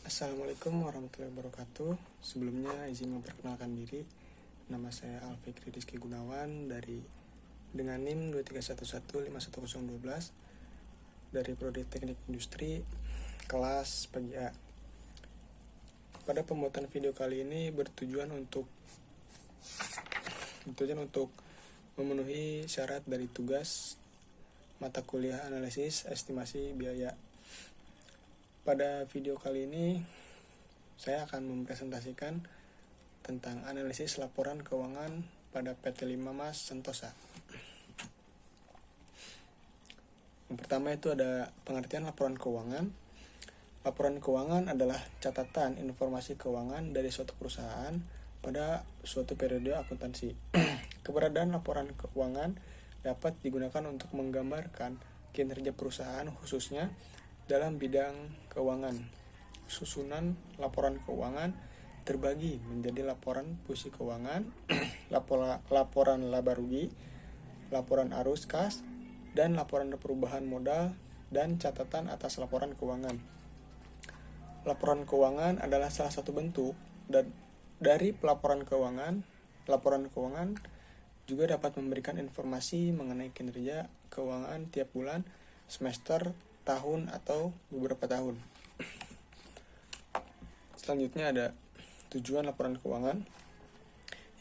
Assalamualaikum warahmatullahi wabarakatuh. Sebelumnya izin memperkenalkan diri. Nama saya Alfikri Rizky Gunawan dengan NIM 2311511012 dari Prodi Teknik Industri kelas pagi A. Pada pembuatan video kali ini bertujuan untuk memenuhi syarat dari tugas mata kuliah analisis estimasi biaya. Pada video kali ini, saya akan mempresentasikan tentang analisis laporan keuangan pada PT 5 Mas Sentosa. Yang pertama itu ada pengertian laporan keuangan. Laporan keuangan adalah catatan informasi keuangan dari suatu perusahaan pada suatu periode akuntansi. Keberadaan laporan keuangan dapat digunakan untuk menggambarkan kinerja perusahaan khususnya dalam bidang keuangan. Susunan laporan keuangan terbagi menjadi laporan posisi keuangan, laporan laba rugi, laporan arus kas, dan laporan perubahan modal dan catatan atas laporan keuangan. Laporan keuangan adalah salah satu bentuk dari pelaporan keuangan. Laporan keuangan juga dapat memberikan informasi mengenai kinerja keuangan tiap bulan, semester, tahun, atau beberapa tahun. Selanjutnya ada tujuan laporan keuangan,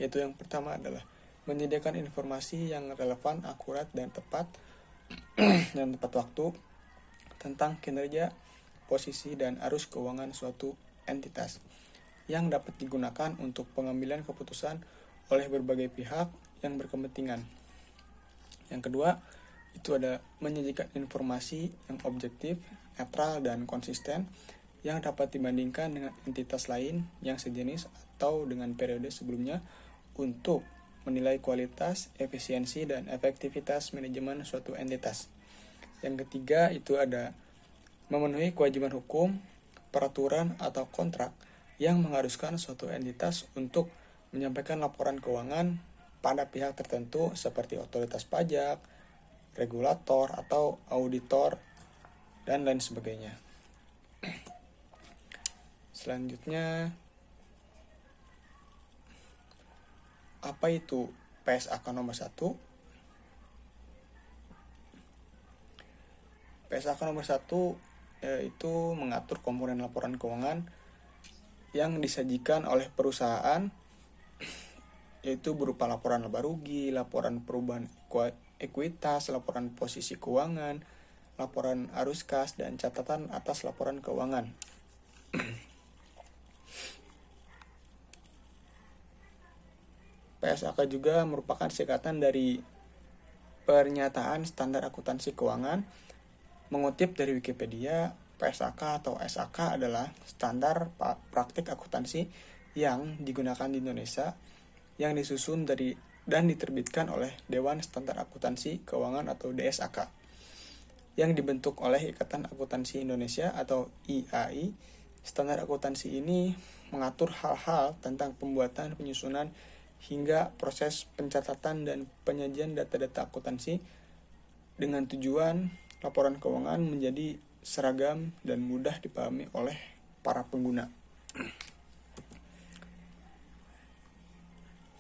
yaitu yang pertama adalah menyediakan informasi yang relevan, akurat, dan tepat waktu tentang kinerja, posisi, dan arus keuangan suatu entitas yang dapat digunakan untuk pengambilan keputusan oleh berbagai pihak yang berkepentingan. Yang kedua, itu ada menyajikan informasi yang objektif, netral, dan konsisten yang dapat dibandingkan dengan entitas lain yang sejenis atau dengan periode sebelumnya untuk menilai kualitas, efisiensi, dan efektivitas manajemen suatu entitas. Yang ketiga, itu ada memenuhi kewajiban hukum, peraturan, atau kontrak yang mengharuskan suatu entitas untuk menyampaikan laporan keuangan pada pihak tertentu seperti otoritas pajak, regulator atau auditor, dan lain sebagainya. Selanjutnya, apa itu PSAK nomor 1? PSAK nomor 1 yaitu mengatur komponen laporan keuangan yang disajikan oleh perusahaan, yaitu berupa laporan laba rugi, laporan perubahan ekuitas, laporan posisi keuangan, laporan arus kas, dan catatan atas laporan keuangan. PSAK juga merupakan singkatan dari Pernyataan Standar Akuntansi Keuangan. Mengutip dari Wikipedia, PSAK atau SAK adalah standar praktik akuntansi yang digunakan di Indonesia yang disusun dan diterbitkan oleh Dewan Standar Akuntansi Keuangan atau DSAK yang dibentuk oleh Ikatan Akuntansi Indonesia atau IAI. Standar akuntansi ini mengatur hal-hal tentang pembuatan, penyusunan, hingga proses pencatatan dan penyajian data-data akuntansi dengan tujuan laporan keuangan menjadi seragam dan mudah dipahami oleh para pengguna.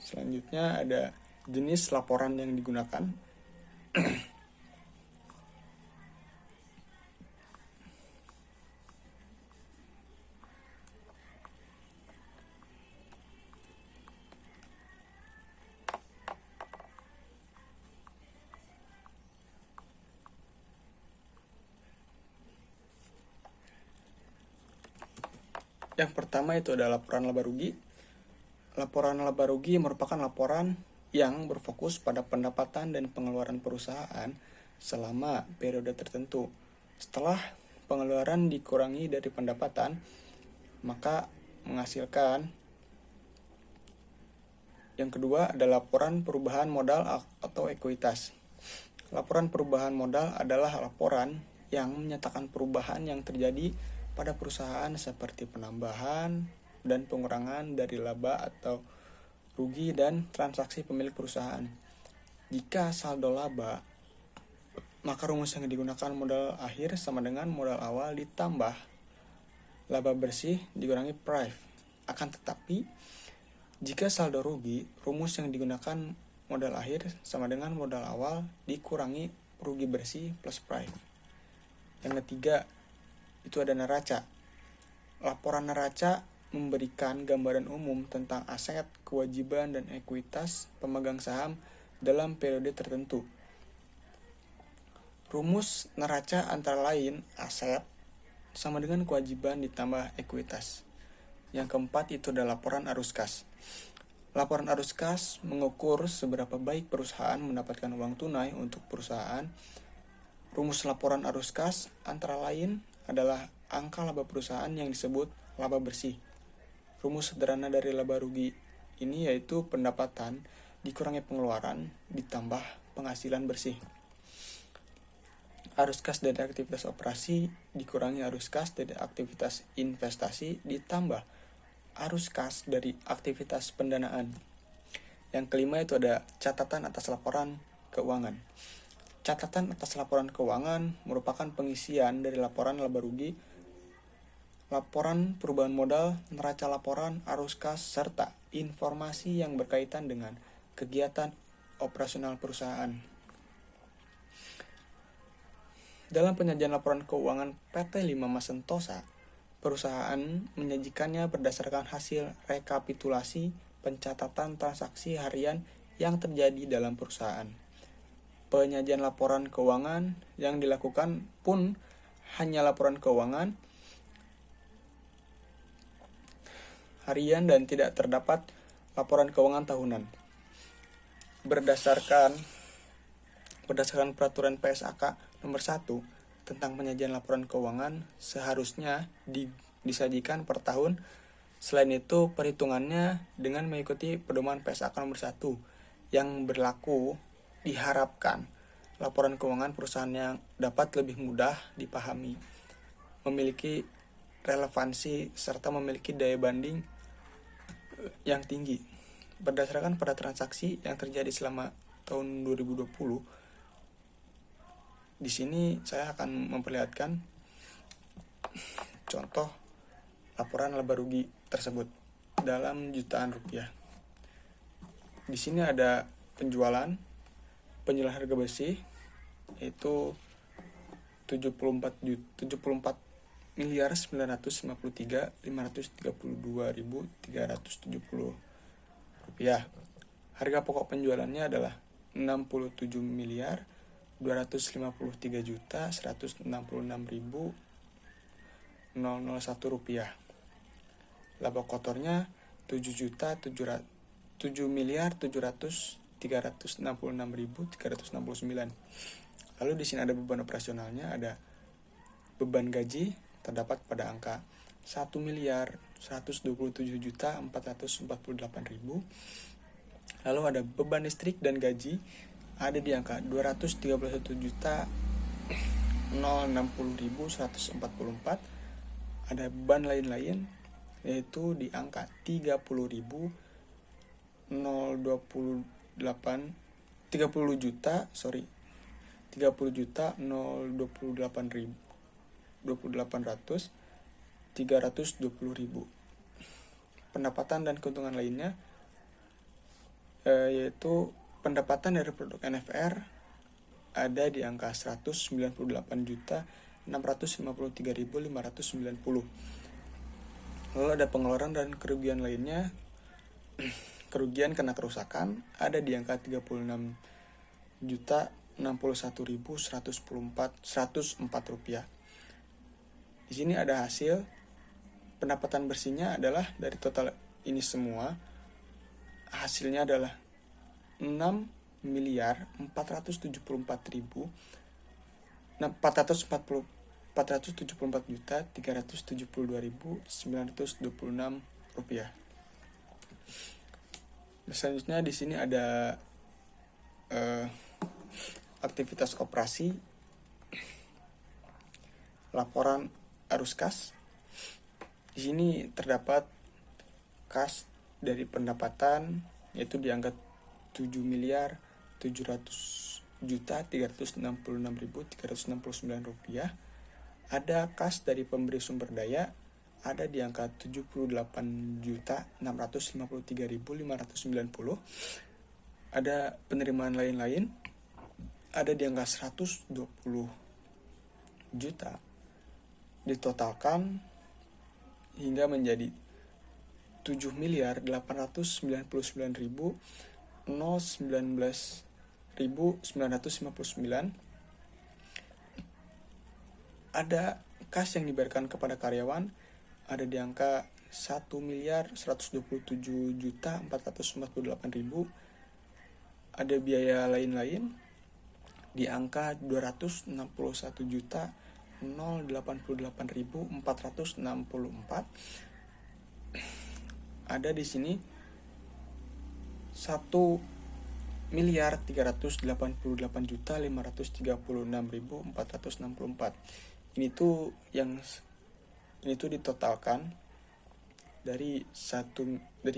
Selanjutnya ada jenis laporan yang digunakan. Yang pertama itu adalah laporan laba rugi. Laporan laba rugi merupakan laporan yang berfokus pada pendapatan dan pengeluaran perusahaan selama periode tertentu. Setelah pengeluaran dikurangi dari pendapatan, maka menghasilkan. Yang kedua adalah laporan perubahan modal atau ekuitas. Laporan perubahan modal adalah laporan yang menyatakan perubahan yang terjadi pada perusahaan seperti penambahan dan pengurangan dari laba atau rugi dan transaksi pemilik perusahaan. Jika saldo laba, maka rumus yang digunakan modal akhir sama dengan modal awal ditambah laba bersih dikurangi price. Akan tetapi, jika saldo rugi, rumus yang digunakan modal akhir sama dengan modal awal dikurangi rugi bersih plus price. Yang ketiga, itu ada neraca. Laporan neraca memberikan gambaran umum tentang aset, kewajiban, dan ekuitas pemegang saham dalam periode tertentu. Rumus neraca antara lain aset sama dengan kewajiban ditambah ekuitas. Yang keempat itu adalah laporan arus kas. Laporan arus kas mengukur seberapa baik perusahaan mendapatkan uang tunai untuk perusahaan. Rumus laporan arus kas antara lain adalah angka laba perusahaan yang disebut laba bersih. Rumus sederhana dari laba rugi ini yaitu pendapatan dikurangi pengeluaran ditambah penghasilan bersih. Arus kas dari aktivitas operasi dikurangi arus kas dari aktivitas investasi ditambah arus kas dari aktivitas pendanaan. Yang kelima itu ada catatan atas laporan keuangan. Catatan atas laporan keuangan merupakan pengisian dari laporan laba rugi, laporan perubahan modal, neraca laporan, arus kas, serta informasi yang berkaitan dengan kegiatan operasional perusahaan. Dalam penyajian laporan keuangan PT Lima Mas Sentosa, perusahaan menyajikannya berdasarkan hasil rekapitulasi pencatatan transaksi harian yang terjadi dalam perusahaan. Penyajian laporan keuangan yang dilakukan pun hanya laporan keuangan harian dan tidak terdapat laporan keuangan tahunan. Berdasarkan peraturan PSAK nomor 1 tentang penyajian laporan keuangan seharusnya disajikan per tahun. Selain itu, perhitungannya dengan mengikuti pedoman PSAK nomor 1 yang berlaku diharapkan laporan keuangan perusahaan yang dapat lebih mudah dipahami, memiliki relevansi, serta memiliki daya banding yang tinggi. Berdasarkan pada transaksi yang terjadi selama tahun 2020, di sini saya akan memperlihatkan contoh laporan laba rugi tersebut dalam jutaan rupiah. Di sini ada penjualan harga besi yaitu 74.953.532.370 rupiah. Harga pokok penjualannya adalah 67.253.166.001 rupiah. Laba kotornya 7.700.366.369. Lalu di sini ada beban operasionalnya, ada beban gaji terdapat pada angka 1.127.448.000. Lalu ada beban listrik dan gaji ada di angka 231.060.144. Ada beban lain-lain yaitu di angka 30.028 320.028.320.000. Pendapatan dan keuntungan lainnya yaitu pendapatan dari produk NFR ada di angka 198.453.590. Lalu ada pengeluaran dan kerugian lainnya. Kerugian karena kerusakan ada di angka 36.061.104 rupiah. Di sini ada hasil pendapatan bersihnya adalah dari total ini semua hasilnya adalah 6.474.372.926 rupiah. Selanjutnya di sini ada aktivitas operasi, laporan arus kas. Di sini terdapat kas dari pendapatan yaitu di angka 7.700.366.369 rupiah. Ada kas dari pemberi sumber daya ada di angka 78.653.590. Ada penerimaan lain-lain ada di angka 120 juta. Ditotalkan hingga menjadi 7.809.959. Ada kas yang dibayarkan kepada karyawan ada di angka 1.127.448.000. Ada biaya lain-lain di angka 261.088.464. Ada di sini 1.388.536.464. Ini tuh ditotalkan dari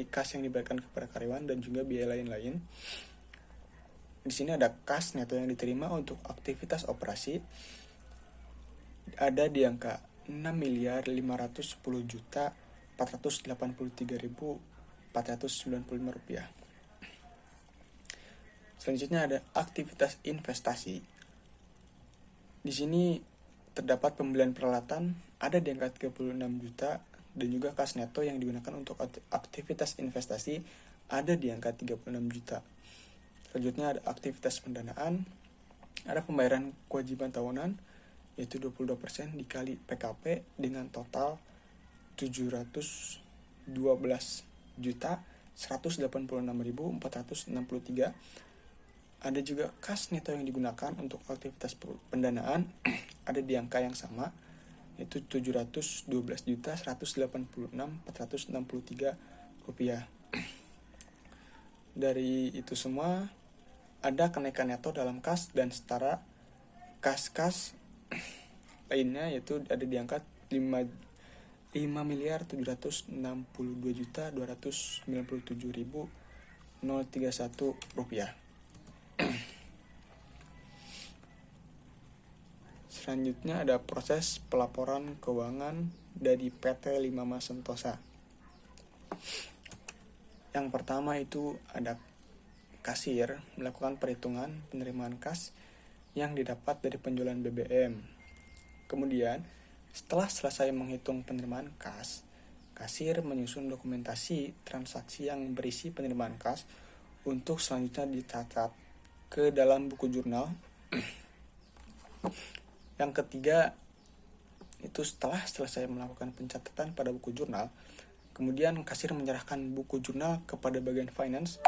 kas yang dibayarkan kepada karyawan dan juga biaya lain-lain. Di sini ada kas neto yang diterima untuk aktivitas operasi ada di angka 6.510.483.495 rupiah. Selanjutnya ada aktivitas investasi. Di sini terdapat pembelian peralatan ada di angka 36 juta dan juga kas neto yang digunakan untuk aktivitas investasi ada di angka 36 juta. Selanjutnya ada aktivitas pendanaan, ada pembayaran kewajiban tahunan yaitu 22% dikali PKP dengan total 712.186.463. Ada juga kas neto yang digunakan untuk aktivitas pendanaan ada di angka yang sama yaitu 712.186.463 rupiah. Dari itu semua ada kenaikan neto dalam kas dan setara kas-kas lainnya yaitu ada di angka 5.792.297.031 rupiah. Selanjutnya ada proses pelaporan keuangan dari PT Lima Mas Sentosa. Yang pertama itu ada kasir melakukan perhitungan penerimaan kas yang didapat dari penjualan BBM. Kemudian, setelah selesai menghitung penerimaan kas, kasir menyusun dokumentasi transaksi yang berisi penerimaan kas untuk selanjutnya dicatat ke dalam buku jurnal. Yang ketiga, itu setelah selesai melakukan pencatatan pada buku jurnal, kemudian kasir menyerahkan buku jurnal kepada bagian finance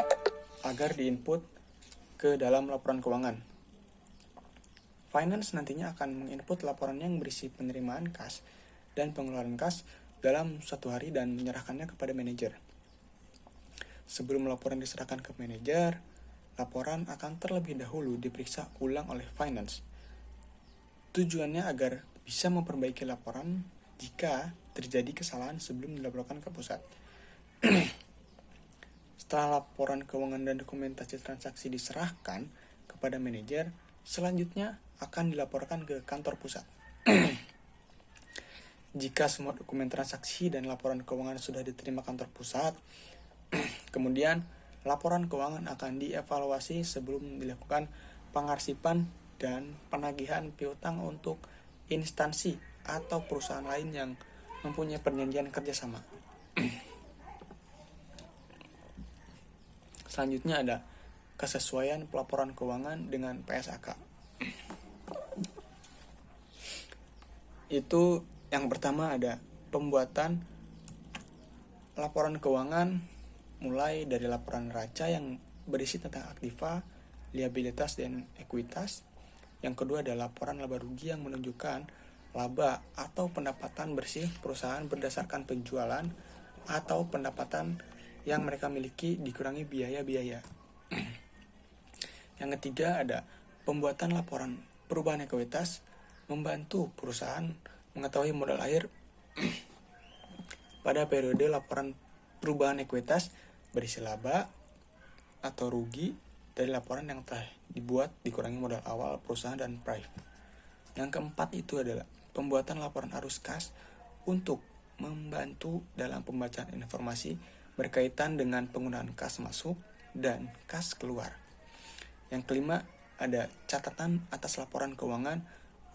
agar diinput ke dalam laporan keuangan. Finance nantinya akan menginput laporan yang berisi penerimaan kas dan pengeluaran kas dalam 1 hari dan menyerahkannya kepada manajer. Sebelum laporan diserahkan ke manajer, laporan akan terlebih dahulu diperiksa ulang oleh finance. Tujuannya agar bisa memperbaiki laporan jika terjadi kesalahan sebelum dilaporkan ke pusat. Setelah laporan keuangan dan dokumentasi transaksi diserahkan kepada manajer, selanjutnya akan dilaporkan ke kantor pusat. Jika semua dokumen transaksi dan laporan keuangan sudah diterima kantor pusat, kemudian laporan keuangan akan dievaluasi sebelum dilakukan pengarsipan dan penagihan piutang untuk instansi atau perusahaan lain yang mempunyai perjanjian kerjasama. Selanjutnya ada kesesuaian pelaporan keuangan dengan PSAK. Itu yang pertama ada pembuatan laporan keuangan mulai dari laporan neraca yang berisi tentang aktiva, liabilitas, dan ekuitas. Yang kedua ada laporan laba rugi yang menunjukkan laba atau pendapatan bersih perusahaan berdasarkan penjualan atau pendapatan yang mereka miliki dikurangi biaya-biaya. Yang ketiga ada pembuatan laporan perubahan ekuitas membantu perusahaan mengetahui modal air pada periode laporan perubahan ekuitas berisi laba atau rugi dari laporan yang telah dibuat dikurangi modal awal perusahaan dan price. Yang keempat itu adalah pembuatan laporan arus kas untuk membantu dalam pembacaan informasi berkaitan dengan penggunaan kas masuk dan kas keluar. Yang kelima, ada catatan atas laporan keuangan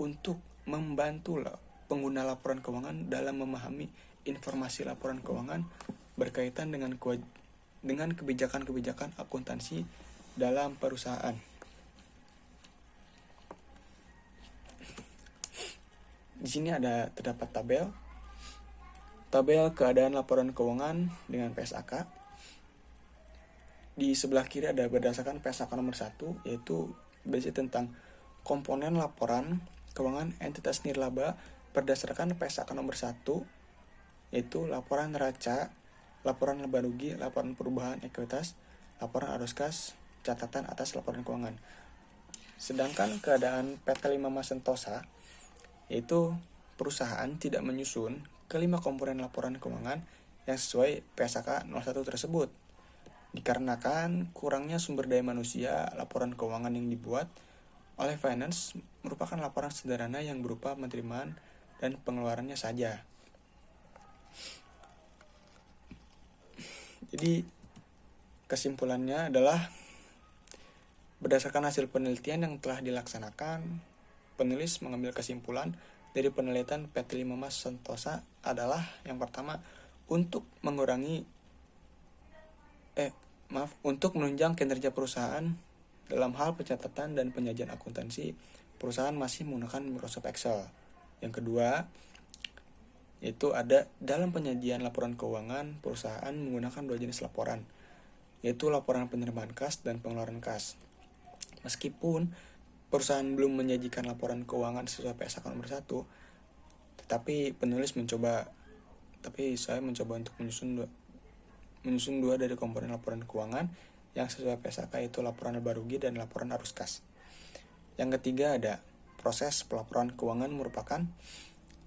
untuk membantu pengguna laporan keuangan dalam memahami informasi laporan keuangan berkaitan dengan kebijakan-kebijakan akuntansi dalam perusahaan. Di sini terdapat tabel keadaan laporan keuangan dengan PSAK. Di sebelah kiri ada berdasarkan PSAK nomor 1, yaitu berisi tentang komponen laporan keuangan entitas nirlaba berdasarkan PSAK nomor 1, yaitu laporan neraca, laporan laba rugi, laporan perubahan ekuitas, laporan arus kas, catatan atas laporan keuangan. Sedangkan keadaan PT Lima Mas Sentosa, yaitu perusahaan tidak menyusun kelima komponen laporan keuangan yang sesuai PSAK 01 tersebut. Dikarenakan kurangnya sumber daya manusia, laporan keuangan yang dibuat oleh finance merupakan laporan sederhana yang berupa penerimaan dan pengeluarannya saja. Jadi kesimpulannya adalah berdasarkan hasil penelitian yang telah dilaksanakan, penulis mengambil kesimpulan dari penelitian PT Lima Mas Sentosa adalah yang pertama, untuk menunjang kinerja perusahaan dalam hal pencatatan dan penyajian akuntansi, perusahaan masih menggunakan Microsoft Excel. Yang kedua, yaitu ada dalam penyajian laporan keuangan, perusahaan menggunakan dua jenis laporan, yaitu laporan penerimaan kas dan pengeluaran kas. Meskipun perusahaan belum menyajikan laporan keuangan sesuai PSAK nomor 1, tetapi saya mencoba untuk menyusun dua dari komponen laporan keuangan yang sesuai PSAK, yaitu laporan laba rugi dan laporan arus kas. Yang ketiga, ada proses pelaporan keuangan merupakan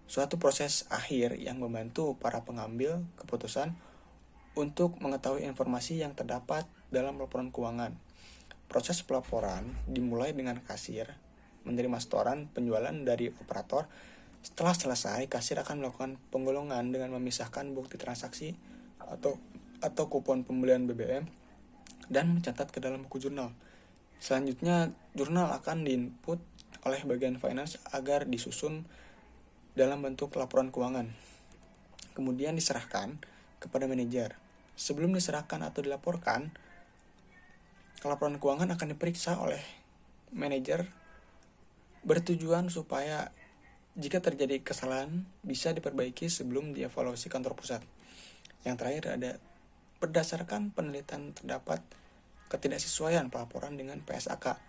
suatu proses akhir yang membantu para pengambil keputusan untuk mengetahui informasi yang terdapat dalam laporan keuangan. Proses pelaporan dimulai dengan kasir menerima setoran penjualan dari operator. Setelah selesai, kasir akan melakukan penggolongan dengan memisahkan bukti transaksi atau kupon pembelian BBM dan mencatat ke dalam buku jurnal. Selanjutnya, jurnal akan diinput oleh bagian finance agar disusun dalam bentuk laporan keuangan. Kemudian diserahkan kepada manajer. Sebelum diserahkan atau dilaporkan, laporan keuangan akan diperiksa oleh manajer bertujuan supaya jika terjadi kesalahan bisa diperbaiki sebelum dievaluasi kantor pusat. Yang terakhir ada berdasarkan penelitian terdapat ketidaksesuaian pelaporan dengan PSAK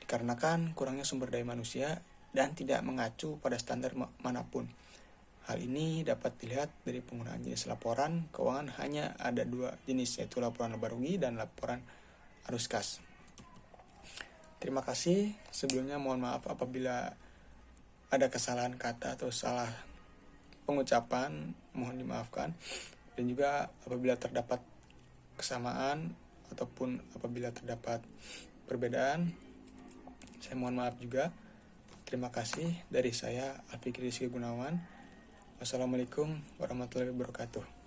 dikarenakan kurangnya sumber daya manusia dan tidak mengacu pada standar manapun. Hal ini dapat dilihat dari penggunaan jenis laporan keuangan hanya ada dua jenis, yaitu laporan laba rugi dan laporan arus kas. Terima kasih. Sebelumnya mohon maaf apabila ada kesalahan kata atau salah pengucapan, mohon dimaafkan. Dan juga apabila terdapat kesamaan ataupun apabila terdapat perbedaan, saya mohon maaf juga. Terima kasih dari saya, Alfikri Rizky Gunawan. Wassalamualaikum warahmatullahi wabarakatuh.